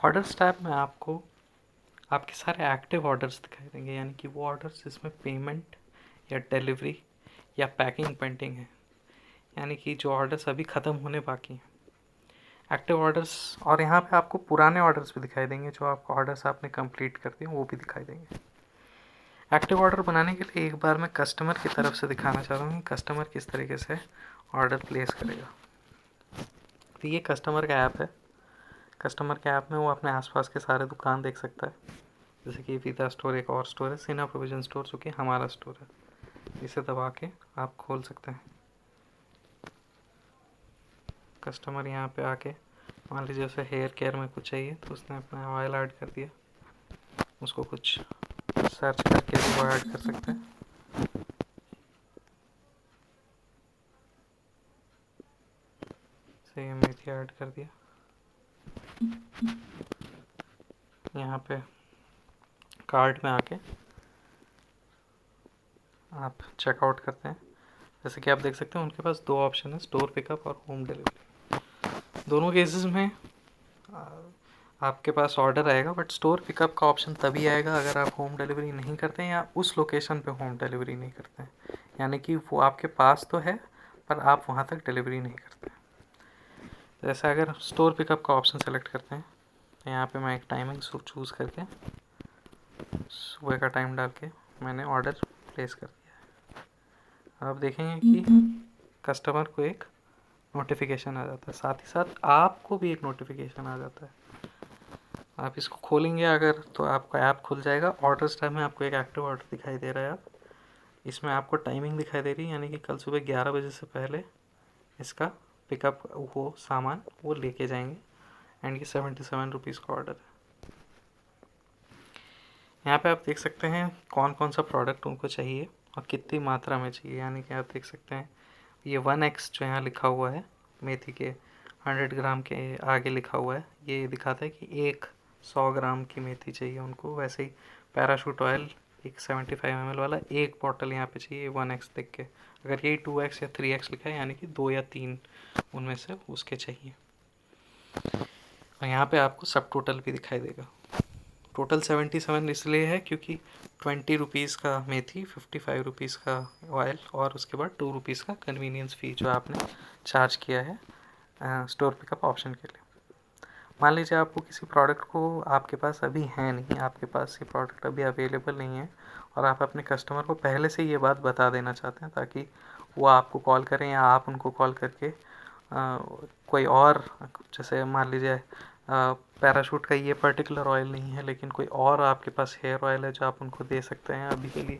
Orders tab में आपको आपके सारे एक्टिव ऑर्डर्स दिखाई देंगे, यानी कि वो ऑर्डर्स जिसमें पेमेंट या डिलीवरी या पैकिंग पेंडिंग है, यानी कि जो ऑर्डर्स अभी ख़त्म होने बाकी हैं, एक्टिव ऑर्डर्स। और यहाँ पे आपको पुराने ऑर्डर्स भी दिखाई देंगे, जो आपको ऑर्डर्स आपने कंप्लीट कर दिए वो भी दिखाई देंगे। एक्टिव ऑर्डर बनाने के लिए एक बार मैं कस्टमर की तरफ से दिखाना चाहता हूँ कि कस्टमर किस तरीके से ऑर्डर प्लेस करेगा। तो ये कस्टमर का ऐप है। कस्टमर के ऐप में वो अपने आसपास के सारे दुकान देख सकता है, जैसे कि वीता स्टोर एक और स्टोर है, सिन्हा प्रोविजन स्टोर जो कि हमारा स्टोर है। इसे दबा के आप खोल सकते हैं। कस्टमर यहाँ पे आके मान लीजिए उसे हेयर केयर में कुछ चाहिए, तो उसने अपना ऑयल ऐड कर दिया, उसको कुछ सर्च करके भी वो ऐड कर सकते हैं। से मेथी ऐड कर दिया। यहाँ पे कार्ट में आके आप चेकआउट करते हैं। जैसे कि आप देख सकते हैं उनके पास दो ऑप्शन है, स्टोर पिकअप और होम डिलीवरी। दोनों केसेस में आपके पास ऑर्डर आएगा, बट स्टोर पिकअप का ऑप्शन तभी आएगा अगर आप होम डिलीवरी नहीं करते हैं या उस लोकेशन पे होम डिलीवरी नहीं करते हैं, यानी कि वो आपके पास तो है पर आप वहाँ तक डिलीवरी नहीं करते। जैसे अगर स्टोर पिकअप का ऑप्शन सेलेक्ट करते हैं, तो यहाँ पे मैं एक टाइमिंग चूज़ करके सुबह का टाइम डाल के मैंने ऑर्डर प्लेस कर दिया है। आप देखेंगे कि कस्टमर को एक नोटिफिकेशन आ जाता है, साथ ही साथ आपको भी एक नोटिफिकेशन आ जाता है। आप इसको खोलेंगे अगर, तो आपका ऐप खुल जाएगा। ऑर्डर्स टाइम में आपको एक एक्टिव ऑर्डर दिखाई दे रहा है। इसमें आपको टाइमिंग दिखाई दे रही है, यानी कि कल सुबह 11 बजे से पहले इसका पिकअप वो सामान वो लेके जाएंगे। एंड ये 77 रुपीज़ का ऑर्डर है। यहाँ पे आप देख सकते हैं कौन कौन सा प्रोडक्ट उनको चाहिए और कितनी मात्रा में चाहिए, यानी कि आप देख सकते हैं ये 1x जो यहाँ लिखा हुआ है मेथी के 100 ग्राम के आगे लिखा हुआ है, ये दिखाता है कि 100 ग्राम की मेथी चाहिए उनको। वैसे ही पैराशूट ऑयल एक 75 ml वाला एक बॉटल यहाँ पे चाहिए 1x देख के। अगर ये 2x या 3x लिखा है, यानी कि 2 या 3 उनमें से उसके चाहिए। और यहाँ पे आपको सब टोटल भी दिखाई देगा। टोटल 77 इसलिए है क्योंकि 20 रुपीज़ का मेथी, 55 रुपीज़ का ऑयल और उसके बाद 2 रुपीज़ का कन्वीनियंस फ़ी जो आपने चार्ज किया है स्टोर पिकअप ऑप्शन के लिए। मान लीजिए आपको किसी प्रोडक्ट को आपके पास अभी है नहीं, आपके पास ये प्रोडक्ट अभी अवेलेबल नहीं है और आप अपने कस्टमर को पहले से ये बात बता देना चाहते हैं ताकि वो आपको कॉल करें या आप उनको कॉल करके कोई और, जैसे मान लीजिए पैराशूट का ये पर्टिकुलर ऑयल नहीं है लेकिन कोई और आपके पास हेयर ऑयल है जो आप उनको दे सकते हैं अभी के लिए,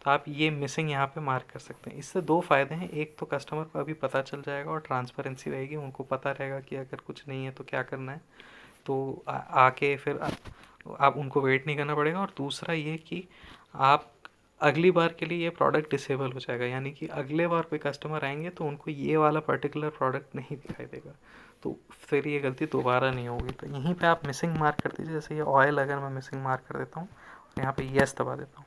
तो आप ये मिसिंग यहाँ पे मार्क कर सकते हैं। इससे दो फ़ायदे हैं, एक तो कस्टमर को अभी पता चल जाएगा और ट्रांसपेरेंसी रहेगी, उनको पता रहेगा कि अगर कुछ नहीं है तो क्या करना है, तो आके फिर आप उनको वेट नहीं करना पड़ेगा। और दूसरा ये कि आप अगली बार के लिए ये प्रोडक्ट डिसेबल हो जाएगा, यानी कि अगले बार कोई कस्टमर आएंगे तो उनको ये वाला पर्टिकुलर प्रोडक्ट नहीं दिखाई देगा, तो फिर ये गलती दोबारा नहीं होगी। तो यहीं पे आप मिसिंग मार्क कर दीजिए। जैसे ये ऑयल अगर मैं मिसिंग मार्क कर देता हूँ, यहाँ पे यस दबा देता हूँ,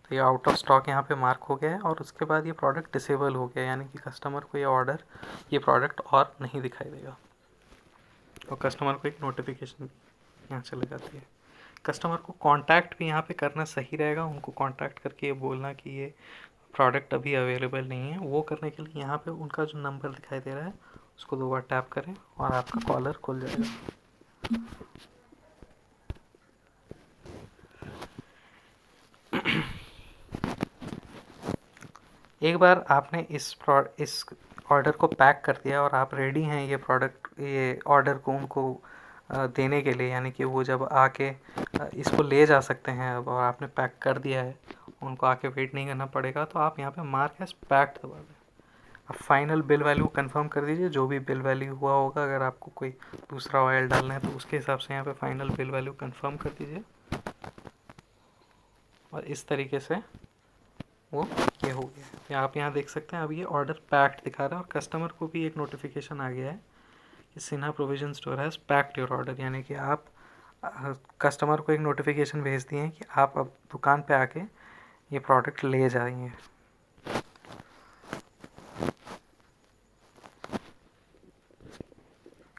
तो ये आउट ऑफ स्टॉक यहाँ पे मार्क हो गया है और उसके बाद ये प्रोडक्ट डिसेबल हो गया, यानी कि कस्टमर को ये प्रोडक्ट और नहीं दिखाई देगा और कस्टमर को एक नोटिफिकेशन यहाँ चले जाती है। कस्टमर को कांटेक्ट भी यहाँ पे करना सही रहेगा, उनको कांटेक्ट करके ये बोलना कि ये प्रोडक्ट अभी अवेलेबल नहीं है। वो करने के लिए यहाँ पे उनका जो नंबर दिखाई दे रहा है उसको 2 बार टैप करें और आपका कॉलर खुल जाएगा। एक बार आपने इस ऑर्डर को पैक कर दिया और आप रेडी हैं ये ऑर्डर को उनको देने के लिए, यानी कि वो जब आके इसको ले जा सकते हैं अब, और आपने पैक कर दिया है, उनको आके वेट नहीं करना पड़ेगा, तो आप यहाँ पे मार्क एज पैक्ड दबा दें। आप फाइनल बिल वैल्यू कंफर्म कर दीजिए, जो भी बिल वैल्यू हुआ होगा। अगर आपको कोई दूसरा ऑयल डालना है तो उसके हिसाब से यहाँ पे फाइनल बिल वैल्यू कंफर्म कर दीजिए और इस तरीके से वो ये हो गया है। आप यहाँ देख सकते हैं अब ये ऑर्डर पैक्ड दिखा रहा है और कस्टमर को भी एक नोटिफिकेशन आ गया है कि Sinha provision store has packed your order, यानी कि आप कस्टमर को एक नोटिफिकेशन भेज दिए हैं कि आप अब दुकान पे आके ये प्रोडक्ट ले जाएंगे।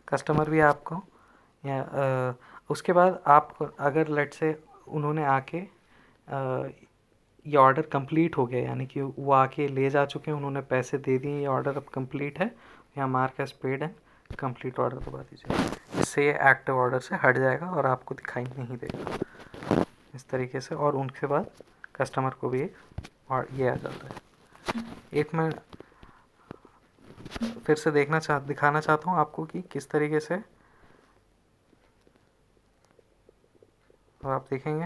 कस्टमर भी आपको या उसके बाद आप अगर लेट से उन्होंने आके ये ऑर्डर कंप्लीट हो गया, यानी कि वो आके ले जा चुके हैं, उन्होंने पैसे दे दिए, ये ऑर्डर अब कंप्लीट है, यहाँ mark as paid and complete order दबा दीजिए। इससे ये एक्टिव ऑर्डर से हट जाएगा और आपको दिखाई नहीं देगा इस तरीके से। और उनके बाद कस्टमर को भी और ये आ जाता है। एक मैं फिर से दिखाना चाहता हूँ आपको कि किस तरीके से आप देखेंगे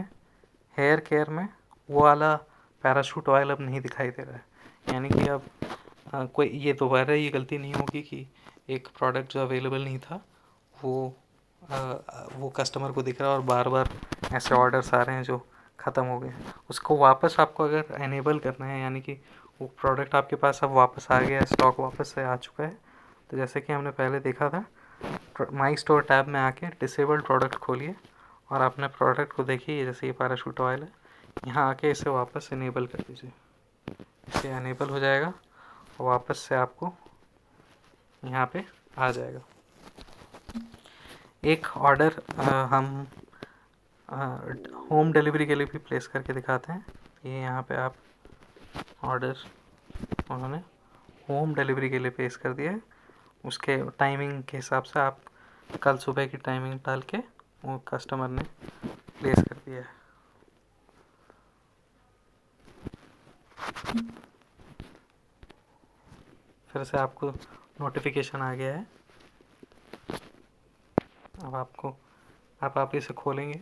हेयर केयर में वो वाला पैराशूट ऑयल अब नहीं दिखाई दे रहा है। यानी कि अब कोई ये दोबारा ये गलती नहीं होगी कि एक प्रोडक्ट जो अवेलेबल नहीं था वो कस्टमर को दिख रहा है और बार बार ऐसे ऑर्डर्स आ रहे हैं जो ख़त्म हो गए। उसको वापस आपको अगर एनेबल करना है, यानी कि वो प्रोडक्ट आपके पास अब वापस आ गया है, स्टॉक वापस से आ चुका है, तो जैसे कि हमने पहले देखा था, माई स्टोर टैब में आके डिसेबल्ड प्रोडक्ट खोलिए और अपने प्रोडक्ट को देखिए। जैसे ये पैराशूट ऑयल है, यहाँ आके इसे वापस इनेबल कर दीजिए। इसे इनेबल हो जाएगा और वापस से आपको यहाँ पे आ जाएगा। एक ऑर्डर हम होम डिलीवरी के लिए भी प्लेस करके दिखाते हैं। ये यहाँ पे आप ऑर्डर उन्होंने होम डिलीवरी के लिए प्लेस कर दिया है। उसके टाइमिंग के हिसाब से आप कल सुबह की टाइमिंग डाल के वो कस्टमर ने प्लेस कर दिया है। फिर से आपको नोटिफिकेशन आ गया है। अब आप इसे खोलेंगे,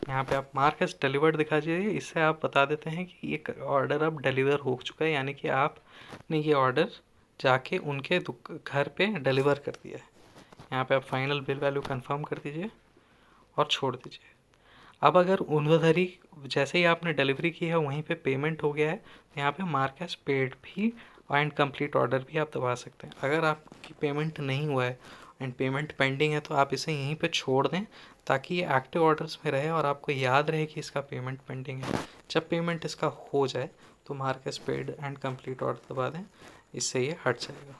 यहाँ पे आप मार्क एज डिलीवर्ड दिखा दीजिए। इससे आप बता देते हैं कि ये ऑर्डर अब डिलीवर हो चुका है, यानी कि आपने ये ऑर्डर जाके उनके घर पे डिलीवर कर दिया है। यहाँ पे आप फाइनल बिल वैल्यू कंफर्म कर दीजिए और छोड़ दीजिए। अब अगर उधर ही जैसे ही आपने डिलीवरी की है वहीं पे पेमेंट हो गया है, तो यहाँ पे मार्क एज पेड भी एंड कंप्लीट ऑर्डर भी आप दबा सकते हैं। अगर आपकी पेमेंट नहीं हुआ है एंड पेमेंट पेंडिंग है तो आप इसे यहीं पे छोड़ दें, ताकि ये एक्टिव ऑर्डर्स में रहे और आपको याद रहे कि इसका पेमेंट पेंडिंग है। जब पेमेंट इसका हो जाए तो mark as paid and complete order दबा दें, इससे ये हट जाएगा।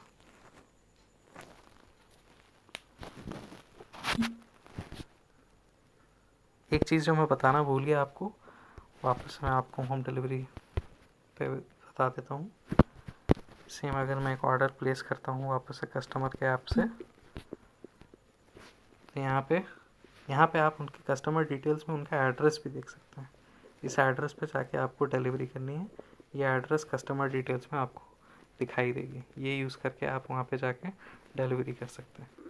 एक चीज़ जो मैं बताना भूल गया आपको, वापस मैं आपको होम डिलीवरी पे बता देता हूँ। सेम अगर मैं एक ऑर्डर प्लेस करता हूँ वापस से कस्टमर के ऐप से, तो यहाँ पे आप उनके कस्टमर डिटेल्स में उनका एड्रेस भी देख सकते हैं। इस एड्रेस पे जाके आपको डिलीवरी करनी है। ये एड्रेस कस्टमर डिटेल्स में आपको दिखाई देगी। ये यूज़ करके आप वहाँ पे जाके डिलीवरी कर सकते हैं।